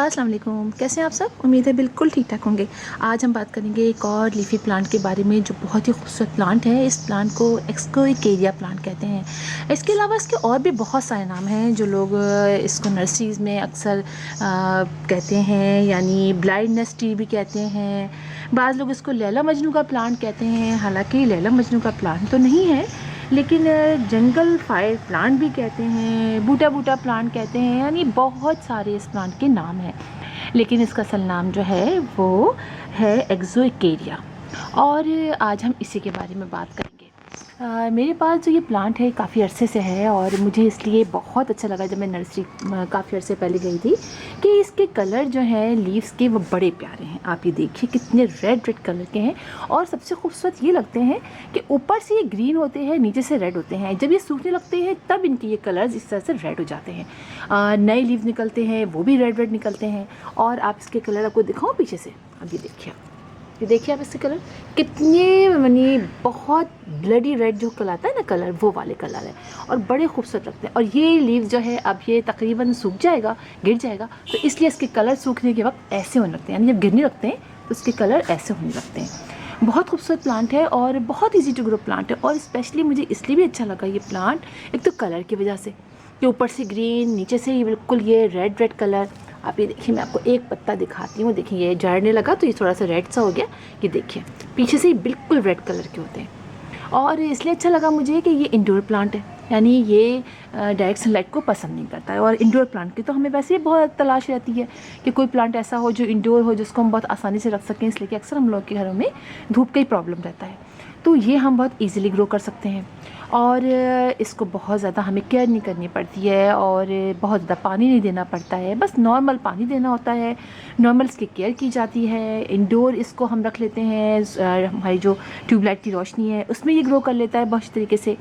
अस्सलाम वालेकुम, कैसे हैं आप सब। उम्मीद है बिल्कुल ठीक ठाक होंगे। आज हम बात करेंगे एक और लीफी प्लांट के बारे में जो बहुत ही खूबसूरत प्लांट है। इस प्लांट को एक्सकोइकेरिया प्लांट कहते हैं। इसके अलावा इसके और भी बहुत सारे नाम हैं जो लोग इसको नर्सरीज़ में अक्सर कहते हैं, यानी ब्लाइंडनेस ट्री भी कहते हैं। बाज़ लोग इसको लैला मजनू का प्लांट कहते हैं, हालांकि लैला मजनू का प्लांट तो नहीं है, लेकिन जंगल फायर प्लांट भी कहते हैं, बूटा बूटा प्लांट कहते हैं, यानी बहुत सारे इस प्लांट के नाम हैं। लेकिन इसका असल नाम जो है वो है एक्सोइकेरिया, और आज हम इसी के बारे में बात करेंगे। मेरे पास जो ये प्लांट है काफ़ी अरसे से है, और मुझे इसलिए बहुत अच्छा लगा जब मैं नर्सरी काफ़ी अरसे पहले गई थी कि इसके कलर जो हैं लीव्स के वो बड़े प्यारे हैं। आप ये देखिए कितने रेड रेड कलर के हैं, और सबसे खूबसूरत ये लगते हैं कि ऊपर से ये ग्रीन होते हैं, नीचे से रेड होते हैं। जब ये सूखने लगते हैं तब इनके ये कलर्स इस तरह से रेड हो जाते हैं। नए लीव निकलते हैं वो भी रेड रेड निकलते हैं। और आप इसके कलर आपको दिखाओ पीछे से, अब ये देखिए आप इसके कलर कितने, यानी बहुत ब्लडी रेड जो कलर आता है ना कलर, वो वाले कलर है, और बड़े खूबसूरत लगते हैं। और ये लीव जो है अब ये तकरीबन सूख जाएगा, गिर जाएगा, तो इसलिए इसके कलर सूखने के वक्त ऐसे होने लगते हैं, यानी जब गिरने लगते हैं तो इसके कलर ऐसे होने लगते हैं। बहुत खूबसूरत प्लांट है और बहुत ईजी टू ग्रो प्लांट है। और स्पेशली मुझे इसलिए भी अच्छा लगा ये प्लांट, एक तो कलर की वजह से कि ऊपर से ग्रीन, नीचे से ही बिल्कुल ये रेड रेड कलर। आप ये देखिए, मैं आपको एक पत्ता दिखाती हूँ। देखिए ये झड़ने लगा तो ये थोड़ा सा रेड सा हो गया। ये देखिए पीछे से ही बिल्कुल रेड कलर के होते हैं। और इसलिए अच्छा लगा मुझे कि ये इंडोर प्लांट है, यानी ये डायरेक्ट सनलाइट को पसंद नहीं करता है। और इंडोर प्लांट की तो हमें वैसे ही बहुत तलाश रहती है कि कोई प्लांट ऐसा हो जो इंडोर हो, जिसको हम बहुत आसानी से रख सकें, इसलिए कि अक्सर हम लोग के घरों में धूप का ही प्रॉब्लम रहता है। तो ये हम बहुत ईज़िली ग्रो कर सकते हैं, और इसको बहुत ज़्यादा हमें केयर नहीं करनी पड़ती है, और बहुत ज़्यादा पानी नहीं देना पड़ता है, बस नॉर्मल पानी देना होता है, नॉर्मल इसकी केयर की जाती है। इंडोर इसको हम रख लेते हैं, हमारी जो ट्यूबलाइट की रोशनी है उसमें ये ग्रो कर लेता है बहुत तरीके से।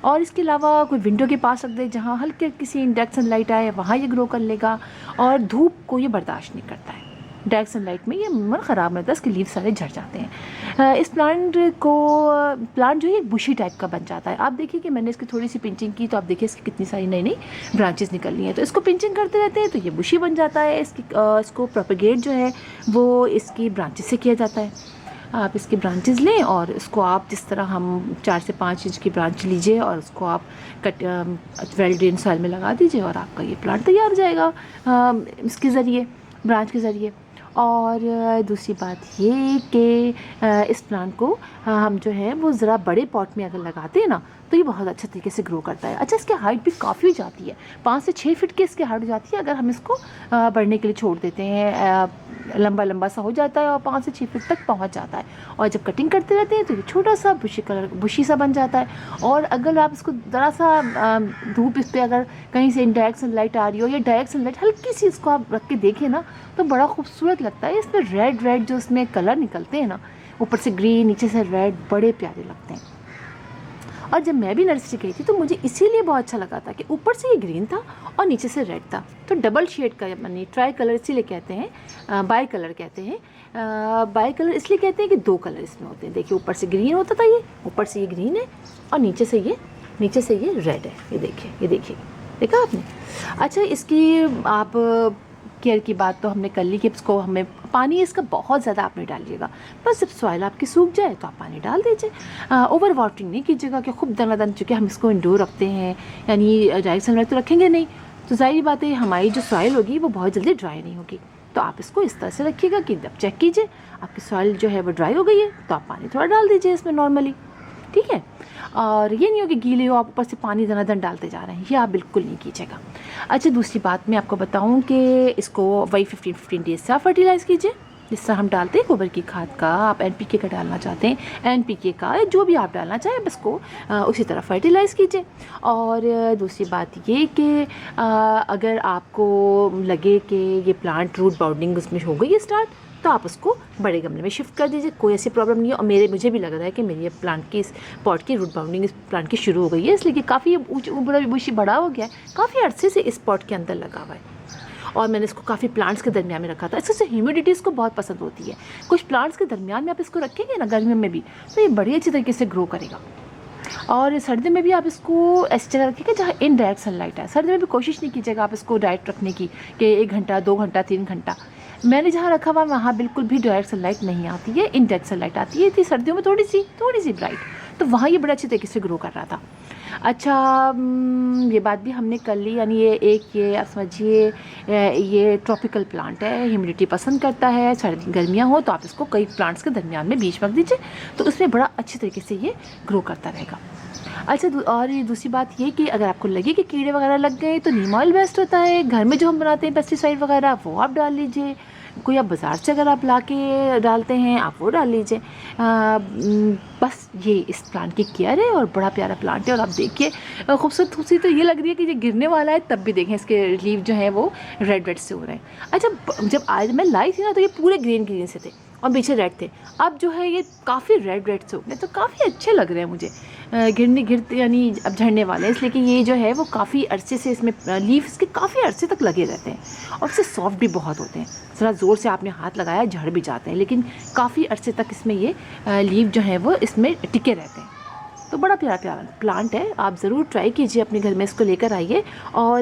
और इसके अलावा कोई विंडो के पास रख दे जहाँ हल्की हल्की सी डायरेक्ट सनलाइट आए, वहाँ ये ग्रो कर लेगा। और धूप को ये बर्दाश्त नहीं करता है, डायरेक्ट सनलाइट में ये मन ख़राब होता है, इसके लीव सारे झड़ जाते हैं। इस प्लांट जो है एक बुशी टाइप का बन जाता है। आप देखिए कि मैंने इसकी थोड़ी सी पिंचिंग की तो आप देखिए इसकी कितनी सारी नई नई ब्रांचेस निकलनी है। तो इसको पिंचिंग करते रहते हैं तो ये बुशी बन जाता है। इसको प्रोपेगेट जो है वो इसकी ब्रांचेस से किया जाता है। आप इसकी ब्रांचेस लें और इसको आप जिस तरह हम 4 से 5 इंच की ब्रांच लीजिए और उसको आप वेल ड्रेन सॉइल में लगा दीजिए, और आपका ये प्लांट तैयार हो जाएगा इसके ज़रिए, ब्रांच के ज़रिए। और दूसरी बात ये कि इस प्लांट को हम जो है वो ज़रा बड़े पॉट में अगर लगाते हैं ना तो ये बहुत अच्छे तरीके से ग्रो करता है। अच्छा, इसकी हाइट भी काफ़ी हो जाती है, 5 से 6 फीट की इसकी हाइट हो जाती है अगर हम इसको बढ़ने के लिए छोड़ देते हैं। लंबा लंबा सा हो जाता है और 5 से 6 फीट तक पहुंच जाता है। और जब कटिंग करते रहते हैं तो ये छोटा सा बुशी सा बन जाता है। और अगर आप इसको ज़रा सा धूप इस पर अगर कहीं से इनडायरेक्ट सनलाइट आ रही हो या डायरेक्ट सनलाइट हल्की सी इसको आप रख के देखें ना तो बड़ा खूबसूरत लगता है। इसमें रेड रेड जो इसमें कलर निकलते हैं ना, ऊपर से ग्रीन नीचे से रेड, बड़े प्यारे लगते हैं। और जब मैं भी नर्सरी गई थी तो मुझे इसीलिए बहुत अच्छा लगा था कि ऊपर से ये ग्रीन था और नीचे से रेड था, तो डबल शेड का यानी ट्राई कलर इसीलिए कहते हैं, बाई कलर कहते हैं। बाई कलर इसलिए कहते हैं कि 2 कलर इसमें होते हैं। देखिए ऊपर से ग्रीन होता था, ये ऊपर से ये ग्रीन है और नीचे से ये रेड है। ये देखिए देखा आपने। अच्छा, इसकी आप केयर की बात तो हमने कर ली कि इसको हमें पानी इसका बहुत ज़्यादा आप नहीं डालिएगा, बस जब सॉइल आपकी सूख जाए तो आप पानी डाल दीजिए। ओवर वाटरिंग नहीं कीजिएगा कि खूब दनादन, चूँकि हम इसको इंडोर रखते हैं, यानी डायरेक्ट सनलाइट तो रखेंगे नहीं, तो ज़ाहिर बात है हमारी जो सॉइल होगी वो बहुत जल्दी ड्राई नहीं होगी। तो आप इसको इस तरह से रखिएगा कि जब चेक कीजिए आपकी सॉइल जो है वो ड्राई हो गई है तो आप पानी थोड़ा डाल दीजिए इसमें नॉर्मली, ठीक है। और ये नहीं हो कि गीले हो आप ऊपर से पानी दनादन डालते जा रहे हैं, ये आप बिल्कुल नहीं कीजिएगा। अच्छा, दूसरी बात मैं आपको बताऊं कि इसको वही 15 डेज़ से आप फर्टिलाइज़ कीजिए, जिस तरह हम डालते हैं गोबर की खाद का। आप NPK का डालना चाहते हैं, NPK का जो भी आप डालना चाहें बस को उसी तरह फर्टिलाइज़ कीजिए। और दूसरी बात ये कि अगर आपको लगे कि ये प्लांट रूट बाउंडिंग उसमें हो गई है स्टार्ट, तो आप उसको बड़े गमले में शिफ्ट कर दीजिए, कोई ऐसी प्रॉब्लम नहीं है। और मुझे भी लग रहा है कि मेरी ये प्लांट की इस पॉट की रूट बाउंडिंग इस प्लांट की शुरू हो गई है, इसलिए कि काफ़ी बुशी बड़ा हो गया है, काफ़ी अर्से से इस पॉट के अंदर लगा हुआ है। और मैंने इसको काफ़ी प्लांट्स के दरमियान में रखा था, इससे ह्यूमिडिटी इसको बहुत पसंद होती है। कुछ प्लांट्स के दरमियान में आप इसको रखेंगे ना गर्मियों में भी, तो ये बड़ी अच्छी तरीके से ग्रो करेगा। और सर्दी में भी आप इसको ऐसी जगह रखिएगा जहाँ इनडायरेक्ट सनलाइट है। सर्दी में भी कोशिश नहीं कीजिएगा आप इसको डायरेक्ट रखने की कि 1 घंटा 2 घंटा 3 घंटा। मैंने जहाँ रखा हुआ वहाँ बिल्कुल भी डायरेक्ट सनलाइट नहीं आती है, इनडायरेक्ट सनलाइट आती है। थी सर्दियों में थोड़ी सी ब्राइट, तो वहाँ ये बड़े अच्छे तरीके से ग्रो कर रहा था। अच्छा, ये बात भी हमने कर ली, यानी ये आप समझिए ये ट्रॉपिकल प्लांट है, ह्यूमिडिटी पसंद करता है। सर्दी गर्मियाँ हो तो आप इसको कई प्लांट्स के दरमियान में बीच रख दीजिए, तो उसमें बड़ा अच्छे तरीके से ये ग्रो करता रहेगा। अच्छा, और ये दूसरी बात ये कि अगर आपको लगे कि कीड़े वगैरह लग गए तो नीम ऑयल बेस्ट होता है। घर में जो हम बनाते हैं पेस्टिसाइड वगैरह वो आप डाल लीजिए। कोई आप बाज़ार से अगर आप ला के डालते हैं आप वो डाल लीजिए। बस ये इस प्लांट की केयर है और बड़ा प्यारा प्लांट है। और आप देखिए खूबसूरती तो ये लग रही है कि ये गिरने वाला है, तब भी देखें इसके लीव जो हैं वो रेड से हो रहे हैं। अच्छा, जब आज मैं लाई थी ना तो ये पूरे ग्रीन से थे और पीछे रेड थे। अब जो है ये काफ़ी रेड से हो गए, तो काफ़ी अच्छे लग रहे हैं मुझे। गिरते यानी अब झड़ने वाले हैं, इसलिए कि ये जो है वो काफ़ी अरसे से इसमें लीफ इसके काफ़ी अरसे तक लगे रहते हैं और इससे सॉफ्ट भी बहुत होते हैं। ज़रा ज़ोर से आपने हाथ लगाया झड़ भी जाते हैं, लेकिन काफ़ी अरसे तक इसमें ये लीफ जो है वो इसमें टिके रहते हैं। तो बड़ा प्यारा प्लांट है, आप ज़रूर ट्राई कीजिए, अपने घर में इसको लेकर आइए। और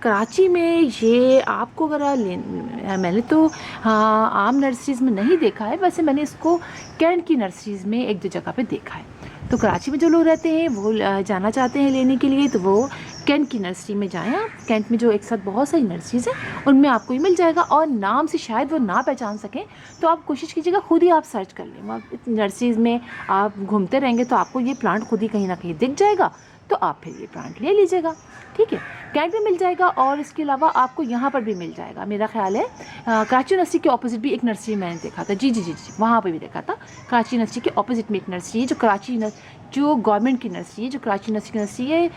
कराची में ये आपको अगर मैंने तो हाँ आम नर्सरीज़ में नहीं देखा है, वैसे मैंने इसको कैंट की नर्सरीज़ में 1-2 जगह पे देखा है। तो कराची में जो लोग रहते हैं वो जाना चाहते हैं लेने के लिए, तो वो कैंट की नर्सरी में जाएं आप। कैंट में जो एक साथ बहुत सारी नर्सरीज़ हैं उनमें आपको ये मिल जाएगा। और नाम से शायद वो ना पहचान सकें, तो आप कोशिश कीजिएगा खुद ही आप सर्च कर लें। नर्सरीज़ में आप घूमते रहेंगे तो आपको ये प्लांट खुद ही कहीं ना कहीं दिख जाएगा, तो आप फिर ये प्लांट ले लीजिएगा। ठीक है, कैंट में मिल जाएगा और इसके अलावा आपको यहाँ पर भी मिल जाएगा। मेरा ख्याल है कराची नर्सरी के ऑपोजिट भी एक नर्सरी मैंने देखा था। जी, वहाँ पर भी देखा था। कराची नर्सरी के ऑपोजिट में एक नर्सरी है जो गवर्नमेंट की नर्सरी है, जो कराची नर्सरी है,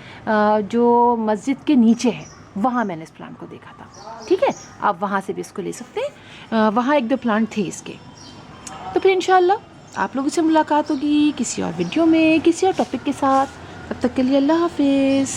जो मस्जिद के नीचे है, वहाँ मैंने इस प्लांट को देखा था। ठीक है, आप वहाँ से भी इसको ले सकते हैं। वहाँ 1-2 प्लांट थे इसके। तो फिर इंशाल्लाह आप लोगों से मुलाकात होगी किसी और वीडियो में, किसी और टॉपिक के साथ। तब तक के लिए अल्लाह हाफिज़।